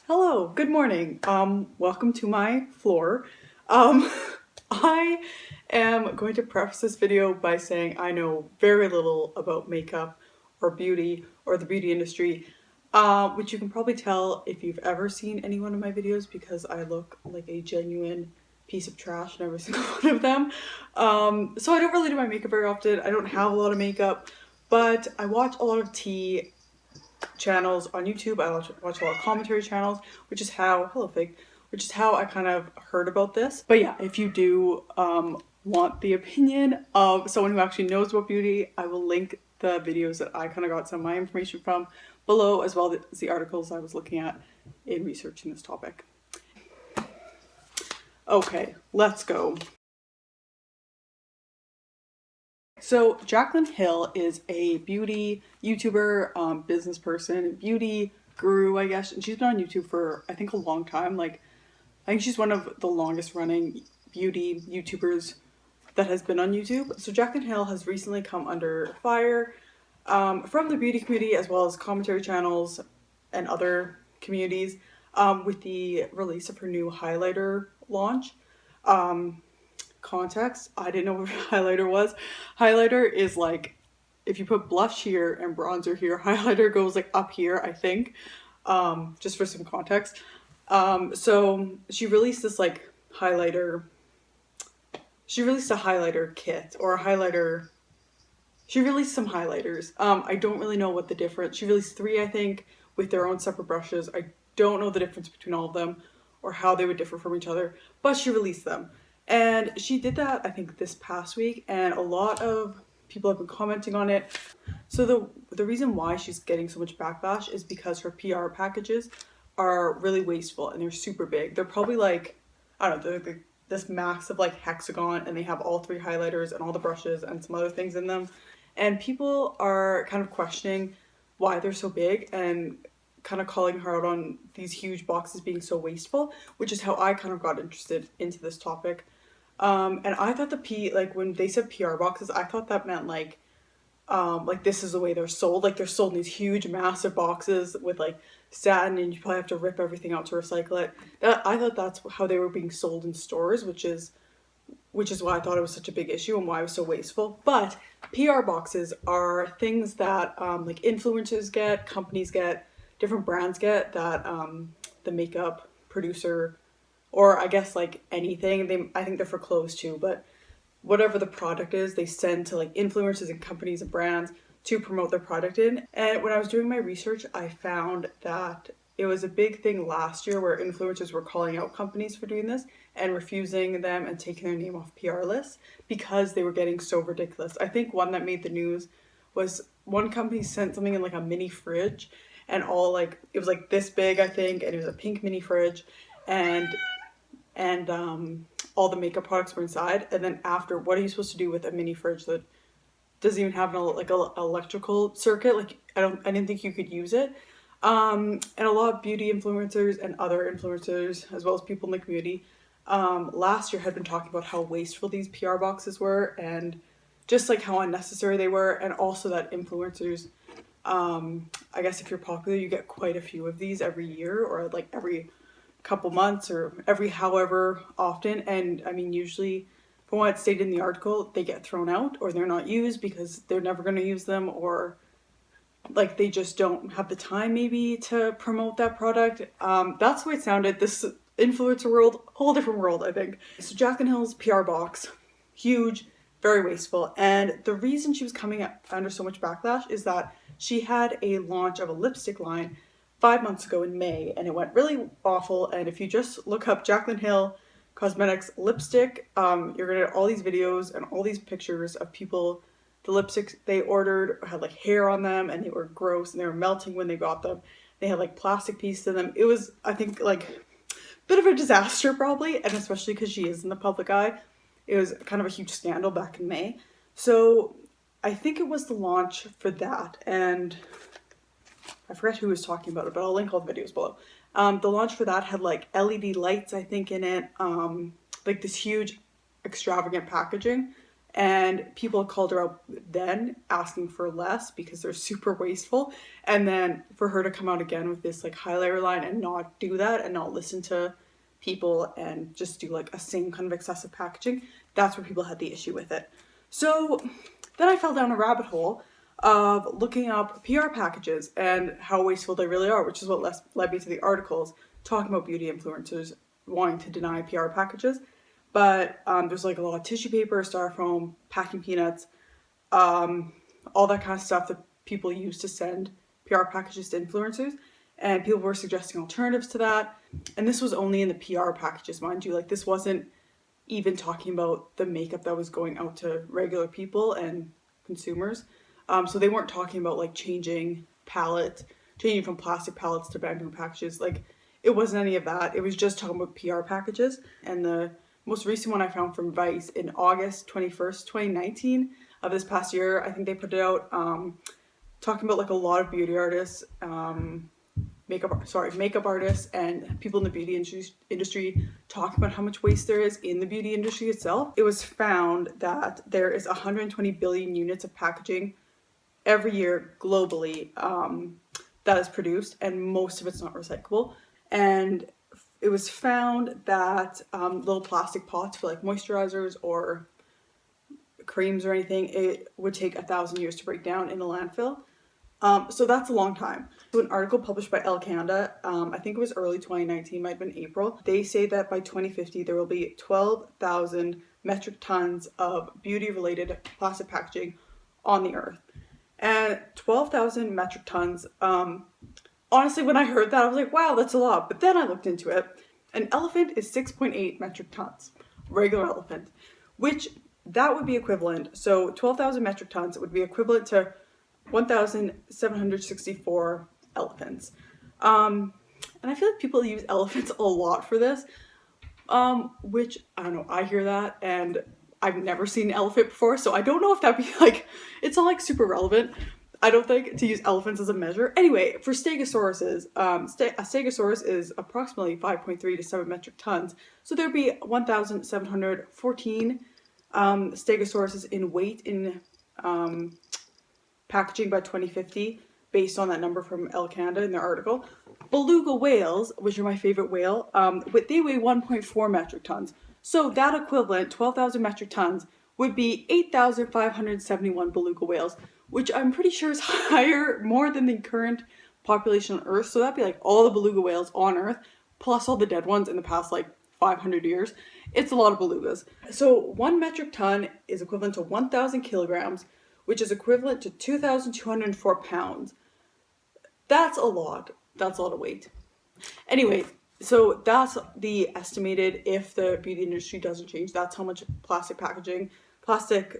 Hello, good morning. Welcome to my floor. I am going to preface this video by saying I know very little about makeup or beauty or the beauty industry, which you can probably tell if you've ever seen any one of my videos because I look like a genuine piece of trash in every single one of them. So I don't really do my makeup very often. I don't have a lot of makeup, but I watch a lot of tea channels on YouTube. I watch a lot of commentary channels, which is how, hello Fig, which is how I kind of heard about this. But yeah, if you do want the opinion of someone who actually knows about beauty, I will link the videos that I kind of got some of my information from below, as well as the articles I was looking at in researching this topic. Okay, let's go. So Jaclyn Hill is a beauty YouTuber, business person, beauty guru, I guess, and she's been on YouTube for I think a long time. I think she's one of the longest running beauty YouTubers that has been on YouTube. So Jaclyn Hill has recently come under fire from the beauty community as well as commentary channels and other communities with the release of her new highlighter launch. Context, I didn't know what highlighter was. Highlighter is like if you put blush here and bronzer here, highlighter goes like up here, I think. Just for some context. So she released this like highlighter. She released a highlighter kit or a highlighter. She released some highlighters. I don't really know what the difference. She released 3, I think, with their own separate brushes. I don't know the difference between all of them or how they would differ from each other, but she released them. And she did that, I think, this past week, and a lot of people have been commenting on it. So the reason why she's getting so much backlash is because her PR packages are really wasteful and they're super big. They're probably like, I don't know, they're this massive like hexagon, and they have all 3 highlighters and all the brushes and some other things in them. And people are kind of questioning why they're so big and kind of calling her out on these huge boxes being so wasteful, which is how I kind of got interested into this topic. And I thought like when they said PR boxes, I thought that meant like this is the way they're sold. Like they're sold in these huge, massive boxes with like satin, and you probably have to rip everything out to recycle it. I thought that's how they were being sold in stores, which is why I thought it was such a big issue and why it was so wasteful. But PR boxes are things that like influencers get, companies get, different brands get that the makeup producer, or I guess like anything, I think they're for clothes too, but whatever the product is, they send to like influencers and companies and brands to promote their product in. And when I was doing my research, I found that it was a big thing last year where influencers were calling out companies for doing this and refusing them and taking their name off PR lists because they were getting so ridiculous. I think one that made the news was one company sent something in like a mini fridge, and all like it was like this big, I think, and it was a pink mini fridge, and all the makeup products were inside. And then after, what are you supposed to do with a mini fridge that doesn't even have an electrical circuit? Like I didn't think you could use it. And a lot of beauty influencers and other influencers, as well as people in the community, last year had been talking about how wasteful these PR boxes were and just like how unnecessary they were, and also that influencers, I guess if you're popular, you get quite a few of these every year or like every couple months or every however often. And I mean, usually from what it stated in the article, they get thrown out or they're not used because they're never going to use them, or like they just don't have the time maybe to promote that product. That's the way it sounded. This influencer world, whole different world, I think. So Jaclyn Hill's PR box, huge, very wasteful. And the reason she was coming under so much backlash is that she had a launch of a lipstick line 5 months ago in May, and it went really awful. And if you just look up Jaclyn Hill Cosmetics lipstick, you're gonna get all these videos and all these pictures of people. The lipsticks they ordered had like hair on them, and they were gross, and they were melting when they got them. They had like plastic pieces in them. It was, I think, like a bit of a disaster probably, and especially because she is in the public eye. It was kind of a huge scandal back in May. So I think it was the launch for that, and I forget who was talking about it, but I'll link all the videos below. The launch for that had like LED lights, I think, in it, like this huge extravagant packaging. And people called her out then, asking for less because they're super wasteful. And then for her to come out again with this like highlighter line and not do that and not listen to people and just do like a same kind of excessive packaging, that's where people had the issue with it. So then I fell down a rabbit hole of looking up PR packages and how wasteful they really are, which is what led me to the articles talking about beauty influencers wanting to deny PR packages. But there's like a lot of tissue paper, styrofoam, packing peanuts, all that kind of stuff that people use to send PR packages to influencers. And people were suggesting alternatives to that. And this was only in the PR packages, mind you. Like, this wasn't even talking about the makeup that was going out to regular people and consumers. So they weren't talking about like changing from plastic pallets to bamboo packages. Like, it wasn't any of that. It was just talking about PR packages. And the most recent one I found from Vice in August 21st, 2019 of this past year, I think they put it out, talking about like a lot of beauty artists, makeup artists and people in the beauty industry talking about how much waste there is in the beauty industry itself. It was found that there is 120 billion units of packaging every year globally that is produced, and most of it's not recyclable. And it was found that little plastic pots for like moisturizers or creams or anything, it would take 1,000 years to break down in a landfill. So that's a long time. So an article published by Elle Canada, I think it was early 2019, might have been April, they say that by 2050 there will be 12,000 metric tons of beauty-related plastic packaging on the earth. And 12,000 metric tons, honestly, when I heard that, I was like, wow, that's a lot. But then I looked into it. An elephant is 6.8 metric tons, regular elephant, which that would be equivalent. So 12,000 metric tons would be equivalent to 1,764 elephants. And I feel like people use elephants a lot for this, which, I don't know, I hear that and I've never seen an elephant before, so I don't know if that'd be like, it's not like super relevant, I don't think, to use elephants as a measure. Anyway, for stegosauruses, a stegosaurus is approximately 5.3 to 7 metric tons, so there'd be 1,714 stegosauruses in weight in packaging by 2050, based on that number from Elle Canada in their article. Beluga whales, which are my favorite whale, they weigh 1.4 metric tons. So that equivalent, 12,000 metric tons, would be 8,571 beluga whales, which I'm pretty sure is more than the current population on Earth. So that'd be like all the beluga whales on Earth, plus all the dead ones in the past like 500 years. It's a lot of belugas. So 1 metric ton is equivalent to 1,000 kilograms, which is equivalent to 2,204 pounds. That's a lot. That's a lot of weight. Anyway, so that's the estimated, if the beauty industry doesn't change, that's how much plastic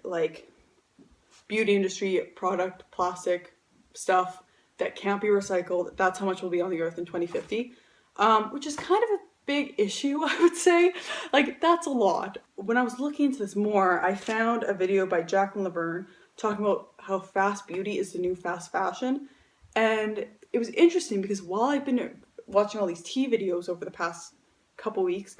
like beauty industry product, plastic stuff that can't be recycled, that's how much will be on the earth in 2050, which is kind of a big issue, I would say. Like, that's a lot. When I was looking into this more, I found a video by Jaclyn Hill talking about how fast beauty is the new fast fashion. And it was interesting because while I've been watching all these tea videos over the past couple weeks,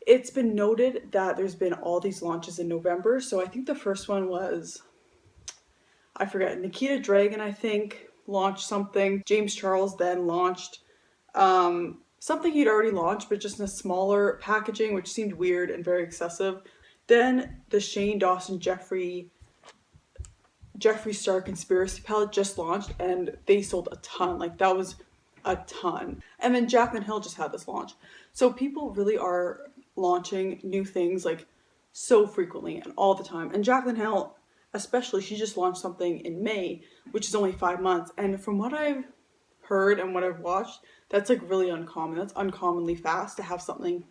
it's been noted that there's been all these launches in November. So I think the first one was, I forget, Nikita Dragon, I think, launched something. James Charles then launched something he'd already launched, but just in a smaller packaging, which seemed weird and very excessive. Then the Shane Dawson Jeffree Star Conspiracy palette just launched, and they sold a ton. Like, that was a ton. And then Jaclyn Hill just had this launch. So people really are launching new things like so frequently and all the time. And Jaclyn Hill, especially, she just launched something in May, which is only 5 months. And from what I've heard and what I've watched, that's like really uncommon. That's uncommonly fast to have something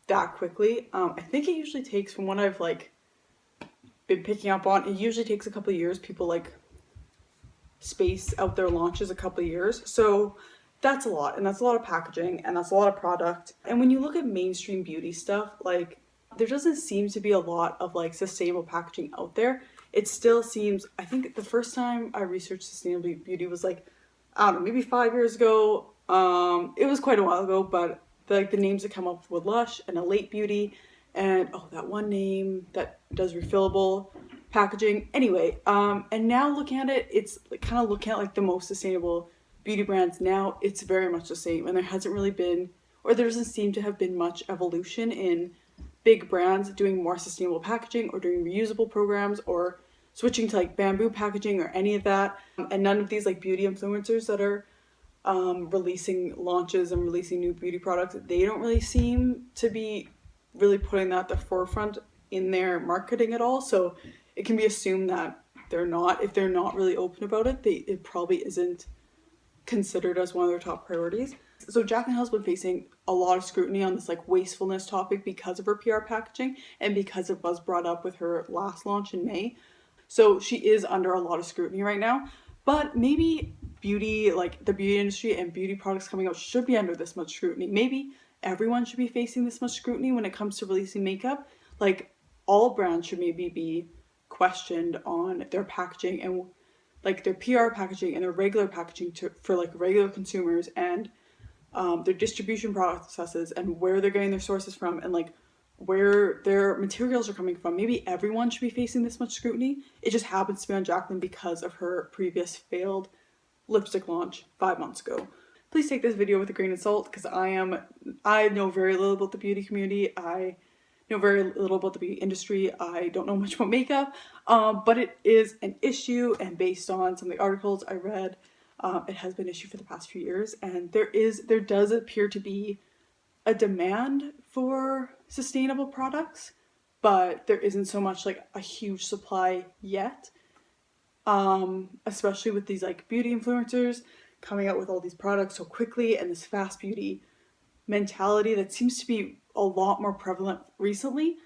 that quickly. I think it usually takes, from what I've like been picking up on, it usually takes a couple of years. People like space out their launches a couple of years. So that's a lot, and that's a lot of packaging, and that's a lot of product. And when you look at mainstream beauty stuff, like, there doesn't seem to be a lot of like sustainable packaging out there. It still seems, I think the first time I researched sustainable beauty was like, I don't know, maybe 5 years ago. It was quite a while ago, but the names that come up with Lush and Elate Beauty, and that one name that does refillable, packaging. Anyway, and now looking at it, it's kind of looking at like the most sustainable beauty brands now. It's very much the same, and there hasn't really been, or there doesn't seem to have been much evolution in big brands doing more sustainable packaging or doing reusable programs or switching to like bamboo packaging or any of that. And none of these like beauty influencers that are releasing launches and releasing new beauty products, they don't really seem to be really putting that at the forefront in their marketing at all. So it can be assumed that they're not, if they're not really open about it, it probably isn't considered as one of their top priorities. So Jaclyn Hill's been facing a lot of scrutiny on this like wastefulness topic because of her PR packaging and because it was brought up with her last launch in May. So she is under a lot of scrutiny right now. But maybe beauty, like the beauty industry and beauty products coming out, should be under this much scrutiny. Maybe everyone should be facing this much scrutiny when it comes to releasing makeup. Like all brands should maybe be questioned on their packaging and like their PR packaging and their regular packaging for like regular consumers, and their distribution processes and where they're getting their sources from and like where their materials are coming from. Maybe everyone should be facing this much scrutiny. It just happens to be on Jaclyn because of her previous failed lipstick launch 5 months ago. Please take this video with a grain of salt because I know very little about the beauty community. I know very little about the beauty industry. I don't know much about makeup, but it is an issue, and based on some of the articles I read, it has been an issue for the past few years, and there does appear to be a demand for sustainable products, but there isn't so much like a huge supply yet, especially with these like beauty influencers coming out with all these products so quickly and this fast beauty mentality that seems to be a lot more prevalent recently.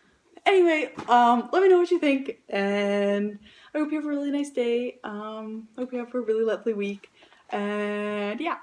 Anyway, let me know what you think, and I hope you have a really nice day. I hope you have a really lovely week, and yeah.